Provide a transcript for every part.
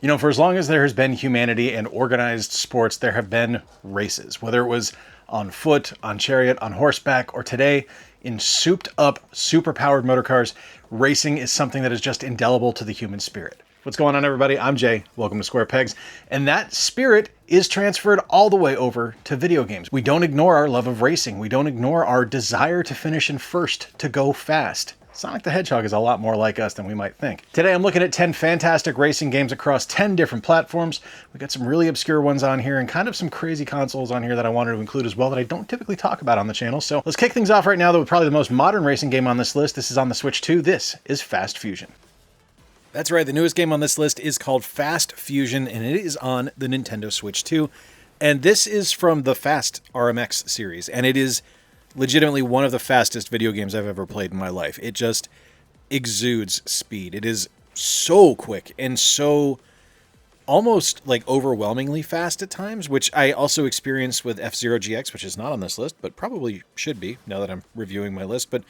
You know, for as long as there has been humanity and organized sports, there have been races, whether it was on foot, on chariot, on horseback, or today in souped up, super powered motor cars. Racing is something that is just indelible to the human spirit. What's going on, everybody? I'm Jay. Welcome to Square Pegs. And that spirit is transferred all the way over to video games. We don't ignore our love of racing. We don't ignore our desire to finish in first, to go fast. Sonic the Hedgehog is a lot more like us than we might think. Today I'm looking at 10 fantastic racing games across 10 different platforms. We got some really obscure ones on here and kind of some crazy consoles on here that I wanted to include as well that I don't typically talk about on the channel. So let's kick things off right now though with probably the most modern racing game on this list. This is on the Switch 2. This is Fast Fusion. That's right, the newest game on this list is called Fast Fusion and it is on the Nintendo Switch 2. And this is from the Fast RMX series and it is legitimately one of the fastest video games I've ever played in my life. It just exudes speed. It is so quick and so almost like overwhelmingly fast at times, which I also experienced with F-Zero GX, which is not on this list, but probably should be now that I'm reviewing my list, but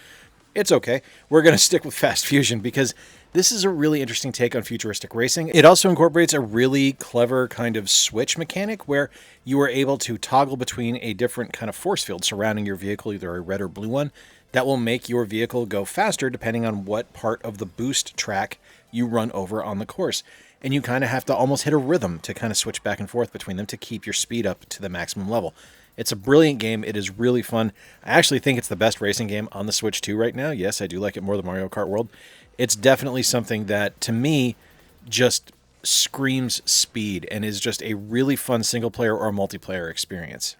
it's okay. We're going to stick with Fast Fusion because this is a really interesting take on futuristic racing. It also incorporates a really clever kind of switch mechanic where you are able to toggle between a different kind of force field surrounding your vehicle, either a red or blue one, that will make your vehicle go faster depending on what part of the boost track you run over on the course. And you kind of have to almost hit a rhythm to kind of switch back and forth between them to keep your speed up to the maximum level. It's a brilliant game. It is really fun. I actually think it's the best racing game on the Switch 2 right now. Yes, I do like it more than Mario Kart World. It's definitely something that, to me, just screams speed and is just a really fun single-player or multiplayer experience.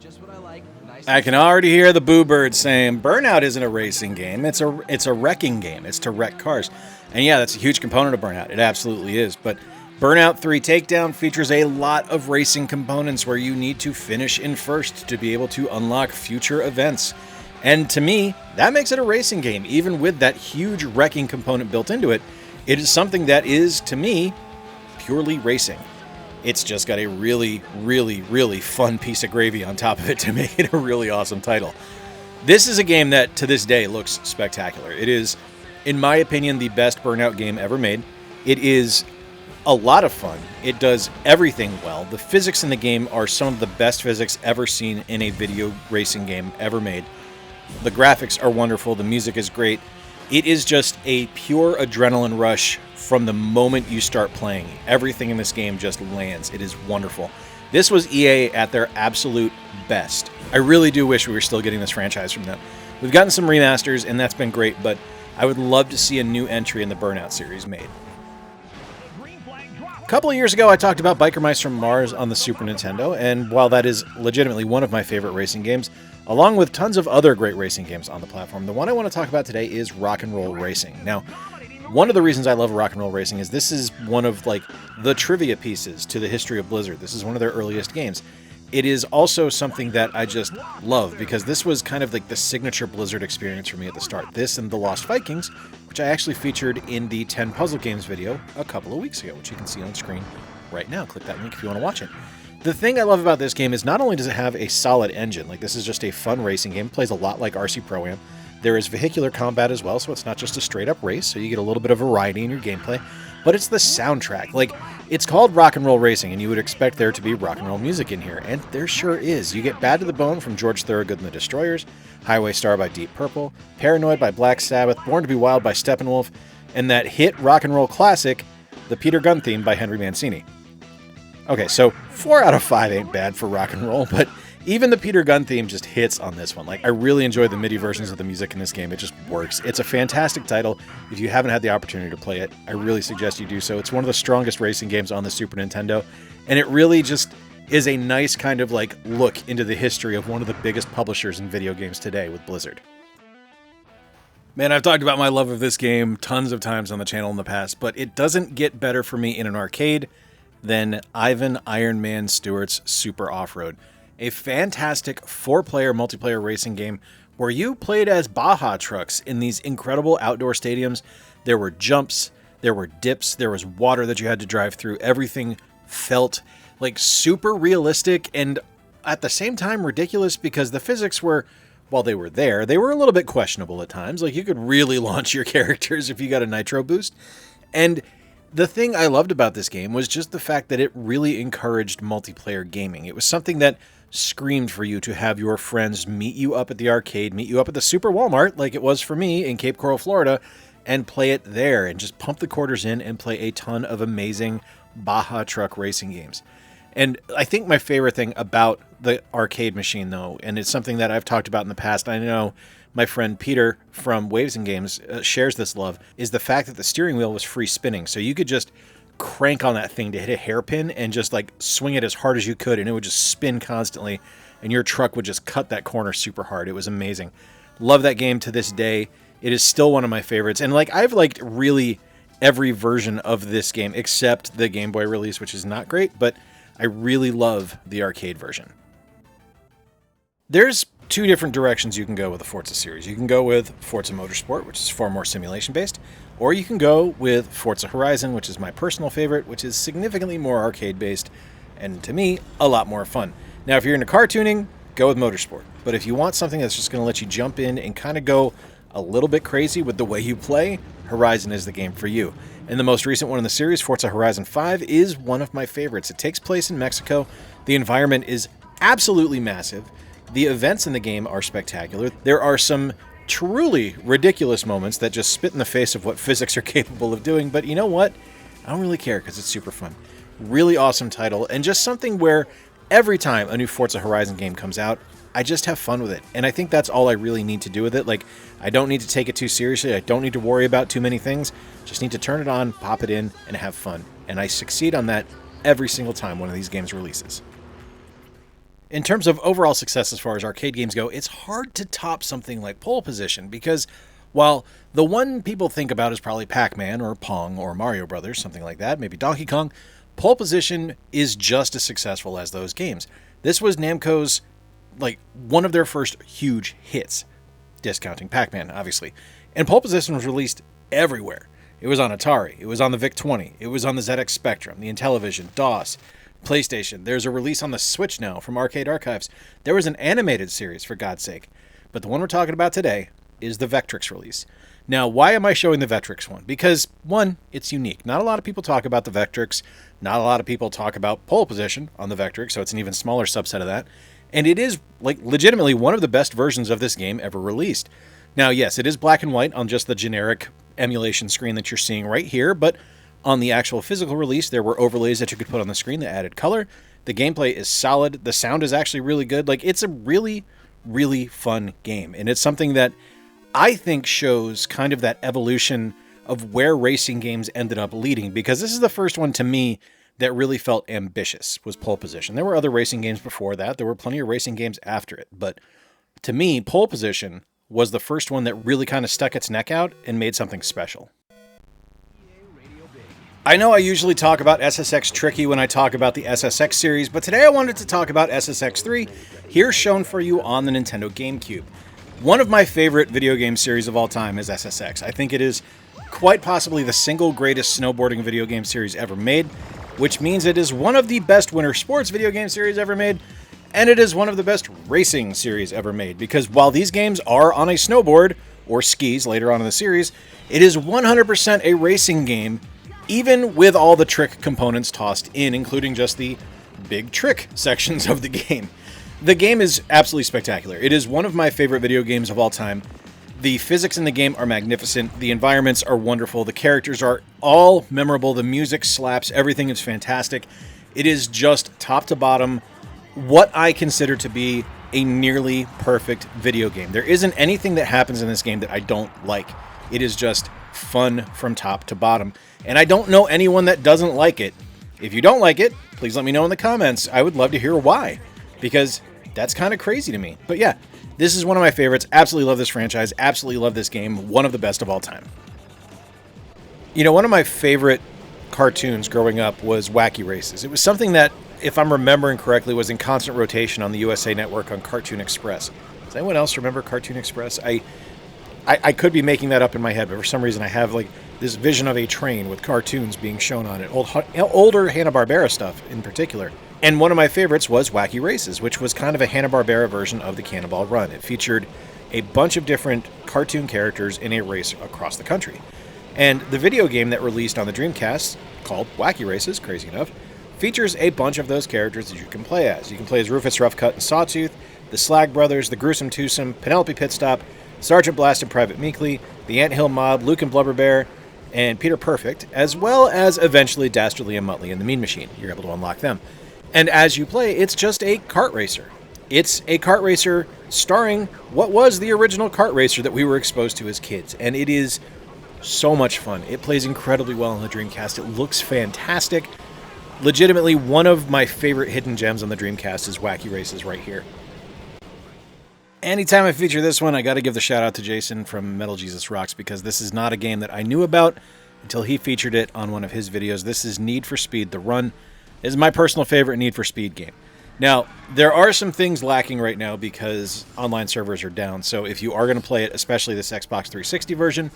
Just what I like. Nice. I can already hear the boo bird saying, Burnout isn't a racing game. It's a wrecking game. It's to wreck cars. And yeah, that's a huge component of Burnout. It absolutely is. But Burnout 3 Takedown features a lot of racing components where you need to finish in first to be able to unlock future events. And to me, that makes it a racing game. Even with that huge wrecking component built into it, it is something that is, to me, purely racing. It's just got a really, really, really fun piece of gravy on top of it to make it a really awesome title. This is a game that, to this day, looks spectacular. It is, in my opinion, the best Burnout game ever made. It is a lot of fun. It does everything well. The physics in the game are some of the best physics ever seen in a video racing game ever made. The graphics are wonderful. The music is great. It is just a pure adrenaline rush from the moment you start playing. Everything in this game just lands. It is wonderful. This was EA at their absolute best. I really do wish we were still getting this franchise from them. We've gotten some remasters, and that's been great, but I would love to see a new entry in the Burnout series made. A couple of years ago, I talked about Biker Mice from Mars on the Super Nintendo, and while that is legitimately one of my favorite racing games, along with tons of other great racing games on the platform, the one I want to talk about today is Rock and Roll Racing. Now, one of the reasons I love Rock and Roll Racing is this is one of like the trivia pieces to the history of Blizzard. This is one of their earliest games. It is also something that I just love because this was kind of like the signature Blizzard experience for me at the start. This and The Lost Vikings, which I actually featured in the 10 Puzzle Games video a couple of weeks ago, which you can see on screen right now. Click that link if you want to watch it. The thing I love about this game is not only does it have a solid engine, like this is just a fun racing game, it plays a lot like RC Pro-Am. There is vehicular combat as well, so it's not just a straight-up race, so you get a little bit of variety in your gameplay. But it's the soundtrack. Like, it's called Rock and Roll Racing, and you would expect there to be rock and roll music in here, and there sure is. You get Bad to the Bone from George Thorogood and the Destroyers, Highway Star by Deep Purple, Paranoid by Black Sabbath, Born to be Wild by Steppenwolf, and that hit rock and roll classic, the Peter Gunn theme by Henry Mancini. Okay, so 4 out of 5 ain't bad for rock and roll, but even the Peter Gunn theme just hits on this one. Like, I really enjoy the MIDI versions of the music in this game. It just works. It's a fantastic title. If you haven't had the opportunity to play it, I really suggest you do so. It's one of the strongest racing games on the Super Nintendo, and it really just is a nice kind of like look into the history of one of the biggest publishers in video games today with Blizzard. Man, I've talked about my love of this game tons of times on the channel in the past, but it doesn't get better for me in an arcade than Ivan Iron Man Stewart's Super Off-Road. A fantastic 4-player multiplayer racing game where you played as Baja trucks in these incredible outdoor stadiums. There were jumps, there were dips, there was water that you had to drive through. Everything felt like super realistic and at the same time ridiculous because the physics were, while they were there, they were a little bit questionable at times. Like you could really launch your characters if you got a nitro boost. And The thing I loved about this game was just the fact that it really encouraged multiplayer gaming. It was something that screamed for you to have your friends meet you up at the arcade, meet you up at the Super Walmart, like it was for me in Cape Coral, Florida, and play it there and just pump the quarters in and play a ton of amazing Baja truck racing games. And I think my favorite thing about the arcade machine, though, and it's something that I've talked about in the past, I know my friend Peter from Waves and Games shares this love, is the fact that the steering wheel was free spinning. So you could just crank on that thing to hit a hairpin and just like swing it as hard as you could, and it would just spin constantly, and your truck would just cut that corner super hard. It was amazing. Love that game to this day. It is still one of my favorites. And like I've liked really every version of this game except the Game Boy release, which is not great, but I really love the arcade version. There's two different directions you can go with the Forza series. You can go with Forza Motorsport, which is far more simulation-based, or you can go with Forza Horizon, which is my personal favorite, which is significantly more arcade-based, and to me, a lot more fun. Now, if you're into car tuning, go with Motorsport. But if you want something that's just going to let you jump in and kind of go a little bit crazy with the way you play, Horizon is the game for you. And the most recent one in the series, Forza Horizon 5, is one of my favorites. It takes place in Mexico. The environment is absolutely massive. The events in the game are spectacular. There are some truly ridiculous moments that just spit in the face of what physics are capable of doing, but you know what? I don't really care because it's super fun. Really awesome title, and just something where every time a new Forza Horizon game comes out, I just have fun with it. And I think that's all I really need to do with it. Like, I don't need to take it too seriously. I don't need to worry about too many things. Just need to turn it on, pop it in, and have fun. And I succeed on that every single time one of these games releases. In terms of overall success as far as arcade games go, it's hard to top something like Pole Position because while the one people think about is probably Pac-Man or Pong or Mario Brothers, something like that, maybe Donkey Kong, Pole Position is just as successful as those games. This was Namco's, like, one of their first huge hits, discounting Pac-Man, obviously. And Pole Position was released everywhere. It was on Atari, it was on the VIC-20, it was on the ZX Spectrum, the Intellivision, DOS, PlayStation. There's a release on the Switch now from Arcade Archives. There was an animated series, for God's sake. But the one we're talking about today is the Vectrex release. Now, why am I showing the Vectrex one? Because, one, it's unique. Not a lot of people talk about the Vectrex. Not a lot of people talk about Pole Position on the Vectrex, so it's an even smaller subset of that. And it is, like, legitimately one of the best versions of this game ever released. Now, yes, it is black and white on just the generic emulation screen that you're seeing right here, but on the actual physical release, there were overlays that you could put on the screen that added color. The gameplay is solid. The sound is actually really good. Like, it's a really, really fun game. And it's something that I think shows kind of that evolution of where racing games ended up leading, because this is the first one to me that really felt ambitious, was Pole Position. There were other racing games before that. There were plenty of racing games after it. But to me, Pole Position was the first one that really kind of stuck its neck out and made something special. I know I usually talk about SSX Tricky when I talk about the SSX series, but today I wanted to talk about SSX3, here shown for you on the Nintendo GameCube. One of my favorite video game series of all time is SSX. I think it is quite possibly the single greatest snowboarding video game series ever made, which means it is one of the best winter sports video game series ever made, and it is one of the best racing series ever made, because while these games are on a snowboard, or skis later on in the series, it is 100% a racing game, even with all the trick components tossed in, including just the big trick sections of the game. The game is absolutely spectacular. It is one of my favorite video games of all time. The physics in the game are magnificent. The environments are wonderful. The characters are all memorable. The music slaps. Everything is fantastic. It is just top to bottom what I consider to be a nearly perfect video game. There isn't anything that happens in this game that I don't like. It is just fun from top to bottom. And I don't know anyone that doesn't like it. If you don't like it, please let me know in the comments. I would love to hear why, because that's kind of crazy to me. But yeah, this is one of my favorites. Absolutely love this franchise. Absolutely love this game. One of the best of all time. You know, one of my favorite cartoons growing up was Wacky Races. It was something that, if I'm remembering correctly, was in constant rotation on the USA Network on Cartoon Express. Does anyone else remember Cartoon Express? I could be making that up in my head, but for some reason I have like this vision of a train with cartoons being shown on it. Older Hanna-Barbera stuff in particular. And one of my favorites was Wacky Races, which was kind of a Hanna-Barbera version of the Cannonball Run. It featured a bunch of different cartoon characters in a race across the country. And the video game that released on the Dreamcast, called Wacky Races, crazy enough, features a bunch of those characters that you can play as. You can play as Rufus Roughcut and Sawtooth, the Slag Brothers, the Gruesome Twosome, Penelope Pitstop, Sergeant Blast and Private Meekly, the Anthill Mob, Luke and Blubber Bear, and Peter Perfect, as well as eventually Dastardly and Muttley and the Mean Machine. You're able to unlock them. And as you play, it's just a kart racer. It's a kart racer starring what was the original kart racer that we were exposed to as kids. And it is so much fun. It plays incredibly well on the Dreamcast. It looks fantastic. Legitimately, one of my favorite hidden gems on the Dreamcast is Wacky Races right here. Anytime I feature this one, I got to give the shout out to Jason from Metal Jesus Rocks, because this is not a game that I knew about until he featured it on one of his videos. This is Need for Speed The Run. It is my personal favorite Need for Speed game. Now, there are some things lacking right now because online servers are down, so if you are going to play it, especially this Xbox 360 version,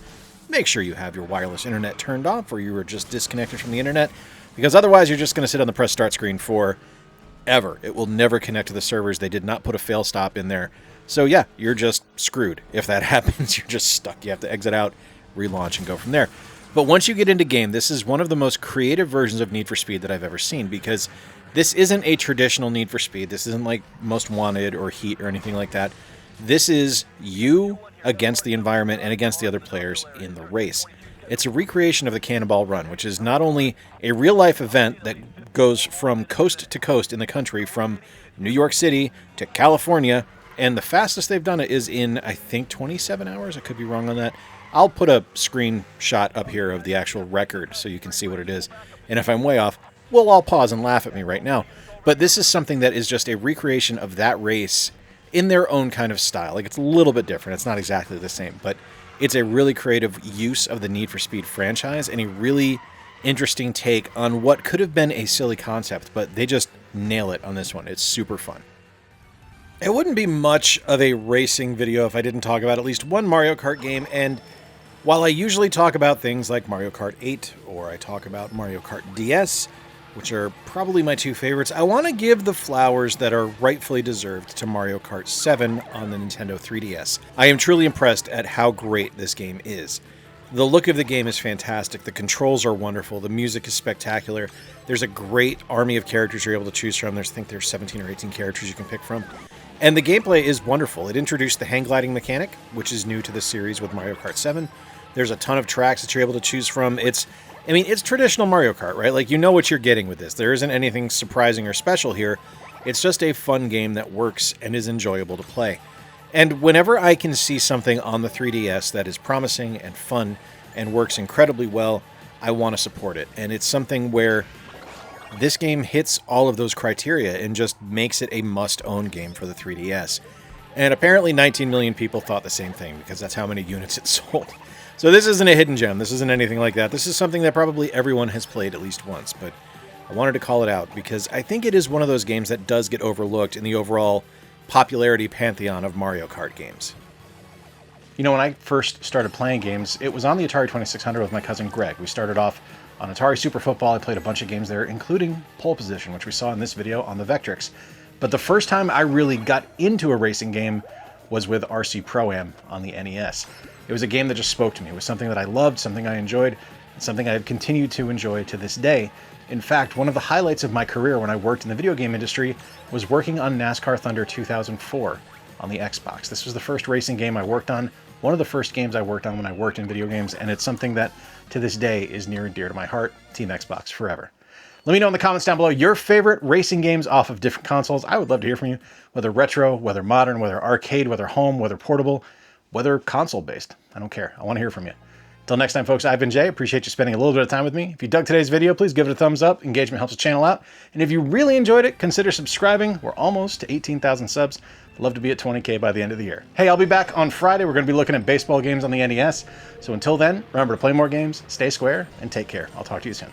make sure you have your wireless internet turned off or you are just disconnected from the internet, because otherwise you're just going to sit on the press start screen forever. It will never connect to the servers. They did not put a fail stop in there. So yeah, you're just screwed. If that happens, you're just stuck. You have to exit out, relaunch, and go from there. But once you get into game, this is one of the most creative versions of Need for Speed that I've ever seen, because this isn't a traditional Need for Speed. This isn't like Most Wanted or Heat or anything like that. This is you against the environment and against the other players in the race. It's a recreation of the Cannonball Run, which is not only a real-life event that goes from coast to coast in the country, from New York City to California, and the fastest they've done it is in, I think, 27 hours. I could be wrong on that. I'll put a screenshot up here of the actual record so you can see what it is. And if I'm way off, we'll all pause and laugh at me right now. But this is something that is just a recreation of that race in their own kind of style. Like, it's a little bit different. It's not exactly the same, but it's a really creative use of the Need for Speed franchise and a really interesting take on what could have been a silly concept, but they just nail it on this one. It's super fun. It wouldn't be much of a racing video if I didn't talk about at least one Mario Kart game, and while I usually talk about things like Mario Kart 8, or I talk about Mario Kart DS, which are probably my two favorites, I want to give the flowers that are rightfully deserved to Mario Kart 7 on the Nintendo 3DS. I am truly impressed at how great this game is. The look of the game is fantastic, the controls are wonderful, the music is spectacular, there's a great army of characters you're able to choose from. I think there's 17 or 18 characters you can pick from. And the gameplay is wonderful. It introduced the hang gliding mechanic, which is new to the series with Mario Kart 7. There's a ton of tracks that you're able to choose from. It's traditional Mario Kart, right? Like, you know what you're getting with this. There isn't anything surprising or special here. It's just a fun game that works and is enjoyable to play. And whenever I can see something on the 3DS that is promising and fun and works incredibly well, I want to support it. And it's something where this game hits all of those criteria and just makes it a must-own game for the 3DS. And apparently 19 million people thought the same thing, because that's how many units it sold. So this isn't a hidden gem. This isn't anything like that. This is something that probably everyone has played at least once, but I wanted to call it out because I think it is one of those games that does get overlooked in the overall popularity pantheon of Mario Kart games. You know, when I first started playing games, it was on the Atari 2600 with my cousin Greg. We started off on Atari Super Football. I played a bunch of games there, including Pole Position, which we saw in this video on the Vectrix. But the first time I really got into a racing game was with RC Pro-Am on the NES. It was a game that just spoke to me. It was something that I loved, something I enjoyed, and something I have continued to enjoy to this day. In fact, one of the highlights of my career when I worked in the video game industry was working on NASCAR Thunder 2004 on the Xbox. This was the first racing game I worked on, one of the first games I worked on when I worked in video games, and it's something that to this day is near and dear to my heart. Team Xbox forever. Let me know in the comments down below your favorite racing games off of different consoles. I would love to hear from you, whether retro, whether modern, whether arcade, whether home, whether portable, whether console-based. I don't care. I want to hear from you. Until next time, folks, I've been Jay. Appreciate you spending a little bit of time with me. If you dug today's video, please give it a thumbs up. Engagement helps the channel out. And if you really enjoyed it, consider subscribing. We're almost to 18,000 subs. I'd love to be at 20K by the end of the year. Hey, I'll be back on Friday. We're going to be looking at baseball games on the NES. So until then, remember to play more games, stay square, and take care. I'll talk to you soon.